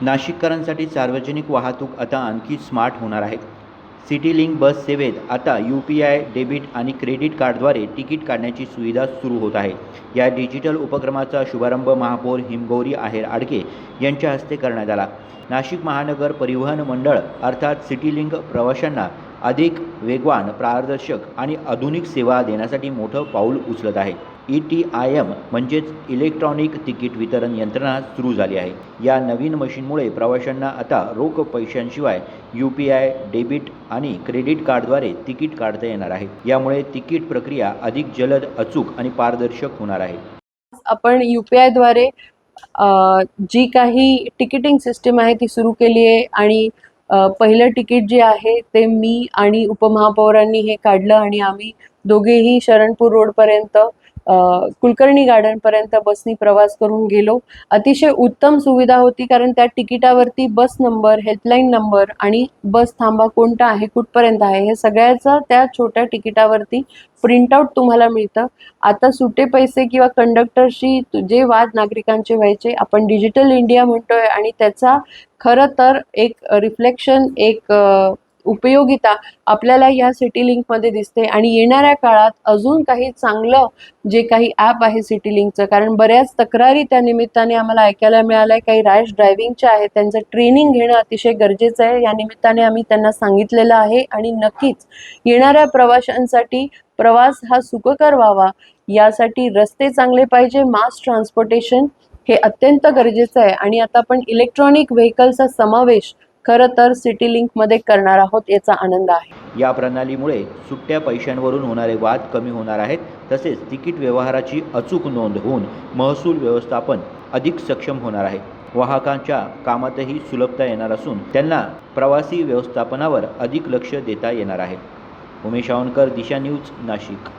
नाशिककरांसाठी सार्वजनिक वाहतूक आता आणखी स्मार्ट होणार आहे. सिटी लिंक बस सेवेत आता UPI डेबिट आणि क्रेडिट कार्डद्वारे तिकीट काढण्याची सुविधा सुरू होत आहे. या डिजिटल उपक्रमाचा शुभारंभ महापौर हिमगौरी आहेर आडके यांच्या हस्ते करण्यात आला. नाशिक महानगर परिवहन मंडळ अर्थात सिटी लिंक प्रवाशांना अधिक वेगवान, पारदर्शक आणि आधुनिक सेवा देण्यासाठी मोठं पाऊल उचलत आहे. ETIM म्हणजेच इलेक्ट्रॉनिक तिकीट वितरण यंत्रणा सुरू झाली आहे. या नवीन मशीनमुळे प्रवाशांना आता रोख पैशांशिवाय UPI डेबिट आणि क्रेडिट कार्डद्वारे तिकीट काढता येणार आहे. यामुळे तिकीट प्रक्रिया अधिक जलद, अचूक आणि पारदर्शक होणार आहे. आपण UPI द्वारे जी काही तिकीटिंग सिस्टीम आहे ती सुरू केली आहे आणि पहिलं तिकीट जे आहे ते मी आणि उपमहापौरांनी हे काढलं आणि आम्ही दोघेही शरणपूर रोडपर्यंत कुलकर्णी गार्डनपर्यंत बसनी प्रवास करून गेलो. अतिशय उत्तम सुविधा होती, कारण त्या तिकिटावरती बस नंबर, हेल्पलाईन नंबर आणि बस थांबा कोणता आहे, कुठपर्यंत आहे, हे सगळ्याचं त्या छोट्या तिकिटावरती प्रिंटआउट तुम्हाला मिळतं. आता सुटे पैसे किंवा कंडक्टरशी जे वाद नागरिकांचे व्हायचे, आपण डिजिटल इंडिया म्हणतोय आणि त्याचा खरं तर एक रिफ्लेक्शन, एक उपयोगिता आपल्याला या सिटी लिंकमध्ये दिसते. आणि येणाऱ्या काळात अजून काही चांगलं जे काही ॲप आहे सिटी लिंकचं, कारण बऱ्याच तक्रारी त्या निमित्ताने आम्हाला ऐकायला मिळाल्या आहे. काही रॅश ड्रायव्हिंगच्या आहेत, त्यांचं ट्रेनिंग घेणं अतिशय गरजेचं आहे. या निमित्ताने आम्ही त्यांना सांगितलेलं आहे आणि नक्कीच येणाऱ्या प्रवाशांसाठी प्रवास हा सुखकर व्हावा, यासाठी रस्ते चांगले पाहिजे, मास ट्रान्सपोर्टेशन हे अत्यंत गरजेचं आहे. आणि आता आपण इलेक्ट्रॉनिक व्हेकलचा समावेश खरं तर सिटी लिंकमध्ये करणार आहोत, याचा आनंद आहे. या प्रणालीमुळे सुट्ट्या पैशांवरून होणारे वाद कमी होणार आहेत. तसेच तिकीट व्यवहाराची अचूक नोंद होऊन महसूल व्यवस्थापन अधिक सक्षम होणार आहे. वाहकांच्या कामातही सुलभता येणार असून त्यांना प्रवासी व्यवस्थापनावर अधिक लक्ष देता येणार आहे. उमेश आवनकर, दिशा न्यूज, नाशिक.